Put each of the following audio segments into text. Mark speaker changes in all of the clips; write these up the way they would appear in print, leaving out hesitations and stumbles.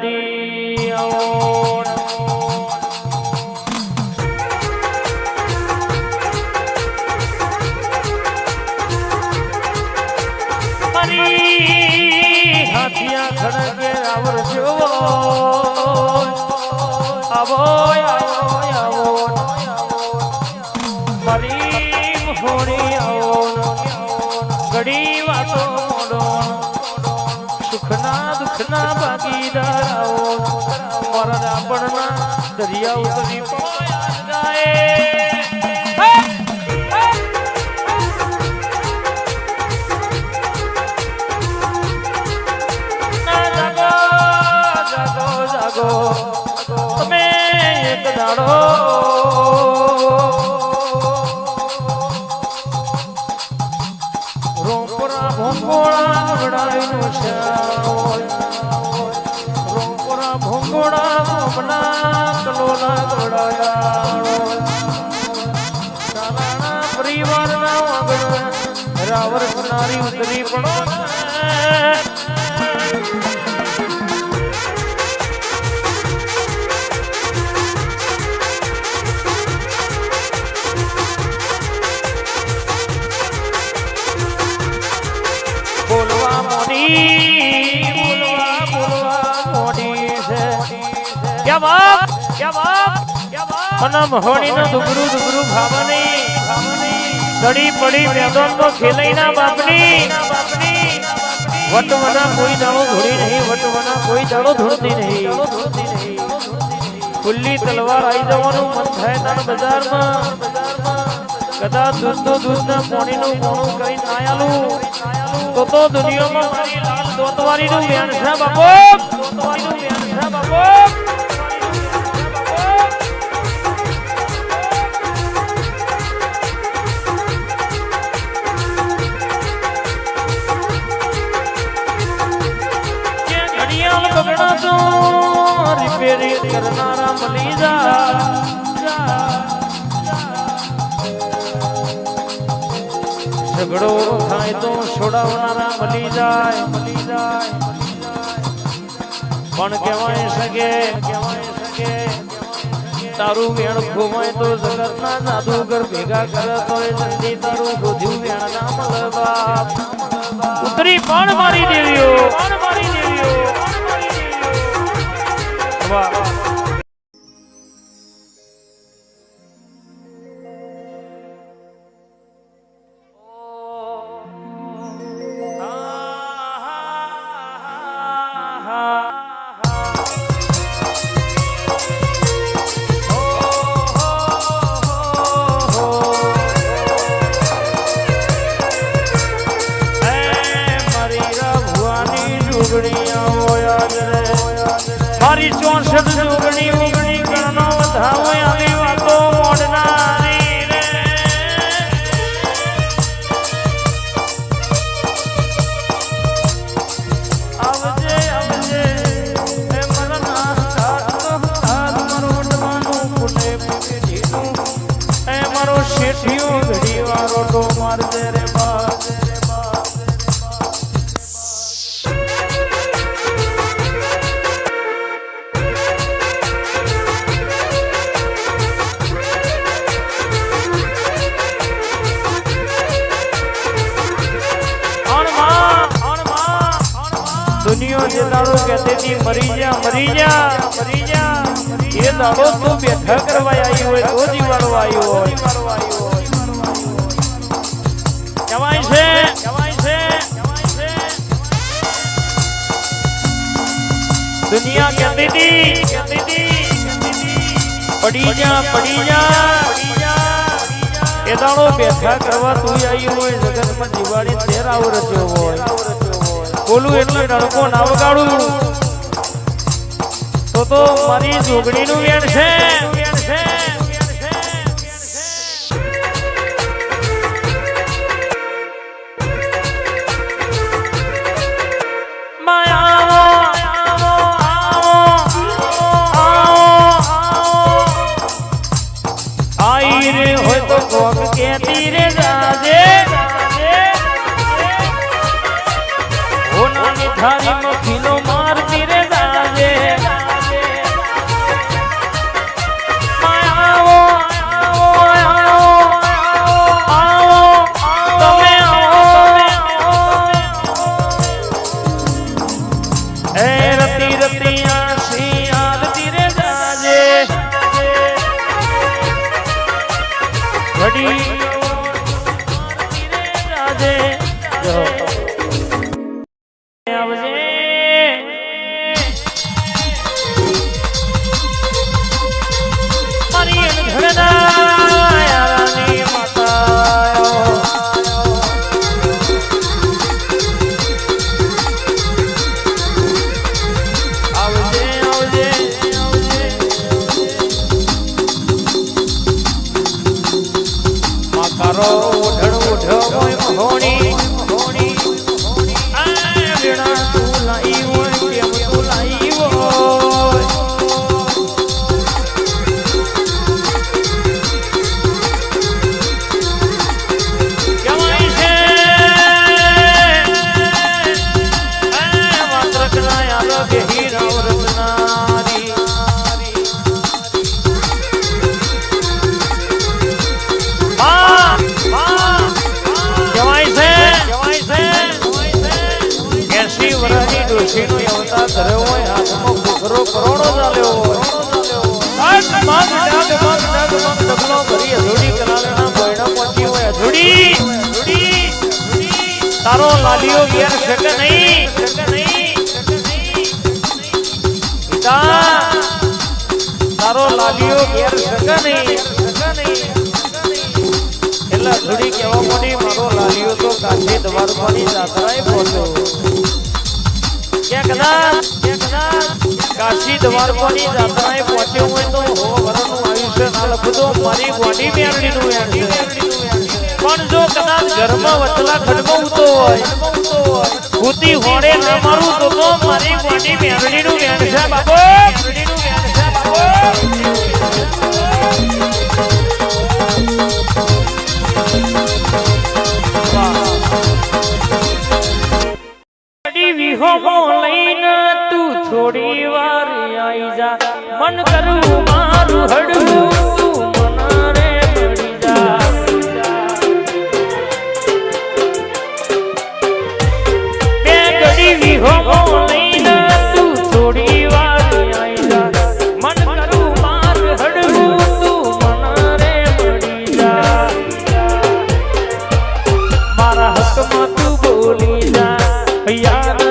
Speaker 1: ઘડી આવો હાથિયા ખડકે રાવર જોવો આવો આવો આવો મારી હોળી આવો ઘડી વાતો મોડો સુખના દુઃખના ભાગીદાર આવો મારા રાપણના દરિયા ઉતરી પોયા જાય તમે એક દાડો રોપરા ભોંગોળા વડાઈનો રોપરા ભોંગોળા ભોમના કલોના વડાયા સાલાના પરિવારના આગળ રાવર નારી ઉતરી પડો બોલવા મોડી છે क्या बात મનમ હોણીનો દુબરું ભાવની ઘડી પડી મેદાન તો ખેલઈના બાપની વટવના કોઈ દાડો ધોડી નહીં વટવના કોઈ દાડો ધોડતી નહીં ખુલ્લી તલવાર આવી જવાનું મન થાય તાર બજારમાં કદાચ દૂધના પાણીનું મોણું કરી ના આલું તો દુનિયામાં મારી લાલ દોતવારીનું વેણ છે બાપો દોતવારીનું વેણ છે બાપો જે ઘડિયાળ બગડા તો રિપેરી કરનારા મળી જા ઝઘડો થાય તો છોડાવનારા મળી જાય પણ કહેવાય શકે તારું વેણ ખોવાય તો જગતના જાદુગર ભેગા કરે તો જલ્દી તારું ગોધ્યું વેણ ના મળે બાપ ઉતરી પણ મારી દેવીઓ વાહ મારી 64 ઉગણી કરનો વધાવો આવી વાતો મોડનારી રે આવજે એ મરના હાથ મારો વડવાનું પુને દીધું એ મારો શેઠિયો ઘડી વારો તો મારજે રે બા दुनिया जे दाड़ो कहते थी मरी जा ये दाड़ो तू बैठा करवाई आई हो तो जीवाड़ो आई हो कमाई से दुनिया कहती थी पड़ी जा ये दाड़ो बैठा करवा तू आई हो जगत में जीवाड़ी तेरा हो रच्यो हो બોલું એટલે ડણકો ના વગાડું તો મારી જોગણીનું વેણ છે आई रे હોય તો કોક કેતી રે જાજે થારી માં ખીલો મારતી રે જાજે એ રતી રતી આસી આરતી રે જાજે ઘડી આરતી રે જાજે આવજે મારી ઘરના યારાની માતા ઓઢણ ઓઢો હોણી હોણી આ વીણા તું લાઈ હોય કેમ તું લાઈ હોય કમાઈ છે માત્ર કનાયા લગે હીરા રત્નારી ડોશીનો અવતાર ધર્યો હોય હાથમાં ઘોઘરો કરોડો ચાલ્યો હોય ડગલો ભરી અધૂડી કલાલના બહેનો પહોંચી હોય અધૂડી તારો લાલીઓ ઘેર શકે નહીં પિતા તારો લાલીઓ ઘેર શકે નહીં એટલે અધૂડી કહેવા માંડી મારો લાલીઓ તો કાશી દ્વારકાની જાત્રાએ પહોંચ્યો કાશી દ્વારકાની જાત્રાએ પહોંચ્યો હોય તો હો વરનું આયુષ્ય ના લખતો મારી ગોડી મેરડીનું વેણ છે પણ જો કદાચ ઘરમાં વચલા ખડબવતો હોય ભૂતી હોડે ના મારું તો મારી ગોડી મેરડીનું વેણ છે બાપો લઈને તું થોડી વાર આઈ જા મન કરું મારું હડવું તું મને પડી જા બે ઘડી વિહો લઈને તું થોડી વાર આઈ જા મન કરું મારું હડવું તું મને પડી જા મારા હકમાં તું બોલી જા યાર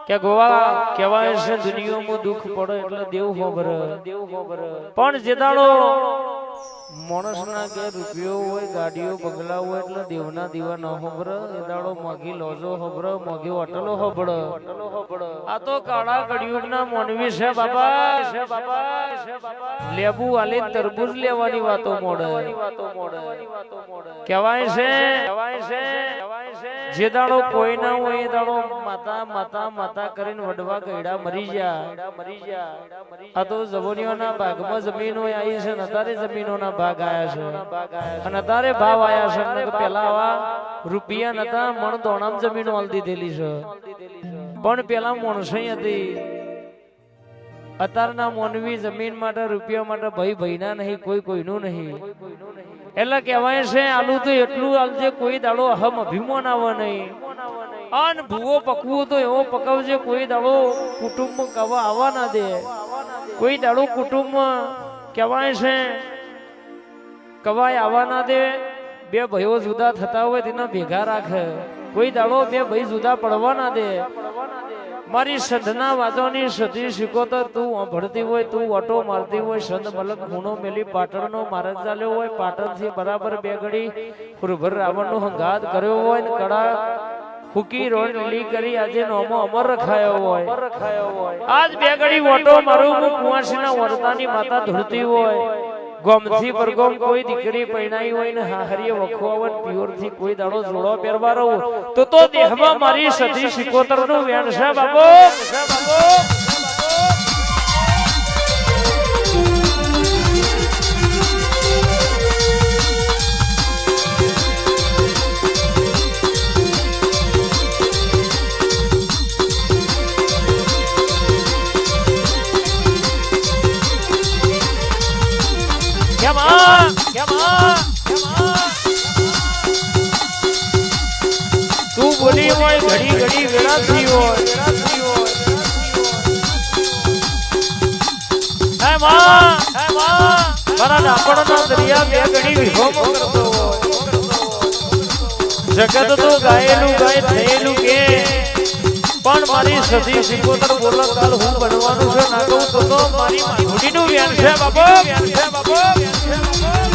Speaker 1: કે ગોવા કહેવાય છે દુનિયામાં દુઃખ પડે એટલે દેવ હોબર પણ જે દાડો માણસના ઘેર રૂપિયો હોય ગાડીઓ બંગલા હોય એટલે દેવના દીવા ન હોબર એ દાડો મોઘી લોજો હોબર મોઘી હોટલો હોબડ આ તો કાળા કડિયુગના મોનવી છે બાબા લેબુ આલે તરબૂજ લેવાની વાતો મોડે કહેવાય છે જે દાડો કોઈ ના હોય એ દાડો માતા માતા માતા કરીને વડવા ગયડા મરી જા આ તો જબોનીઓના ભાગમાં જમીનો આવી છે ને તારે જમીનોના ભાગ આયા છે અને તારે ભાવ આયા છે પેલા આવા રૂપિયા નતા મણ દોણામ જમીનો આલ દીધેલી છે પણ પેલા મોણસઈ હતી અત્યારના મોનવી જમીન માટે રૂપિયા માટે ભાઈ ભાઈના નહીં કોઈ કોઈનું નહીં એટલે કહેવાય છે આલુ તો એટલું આલજે કોઈ દાડો અહમ અભિમાન આવે નહીં અન ભૂવો પકવું તો એવો પકવજે કોઈ દાડો કુટુંબ કવા આવવા ના દે કોઈ દાડો કુટુંબ કહેવાય છે કવાય આવવા ના દે બે ભાઈઓ જુદા થતા હોય તેના ભેગા રાખે કોઈ દાડો બે ભાઈ જુદા પડવા ના દે મારી સંધના વાદોની સધી શીખોતર તું ભરતી હોય, તું ઓટો મારતી હોય, સંધ મલક ખૂણો મેલી પાટણનો માર્ગ ચાલ્યો હોય, પાટણથી બરાબર બે ઘડી પુરભર રાવણનો હંગાત કર્યો હોય ને કડા ફૂકી રોડ લીલી કરી આજે નોમો અમર રખાયો હોય, આજ બે ઘડી ઓટો મારું હું કુંવાસીના વર્તાની માતા ધૂળતી હોય, ગોમથી પરગોમ કોઈ દીકરી પૈણાઈ હોય ને હાહરીએ વખોવન પ્યોરથી કોઈ દાડો જોડો પહેરવા રહું તો દેહમાં મારી સધી શિકોતરનું વેણ છે બાબો. તું બોલી હોય ઘડી ઘડી વેળાથી હોય, હે માં મારા ડાપણનો દરિયા બે ઘડી વિહોમો કરતો હોય, જગત તો ગાયેલું ગાય થયેલું કે પણ મારી સધી શિકોતર બોલો કાલ હું બનવાનું છે ના કહું તો મારી માધુડીનું વ્યાન છે બાબો, વ્યાન છે બાબો, વ્યાન છે બાબો.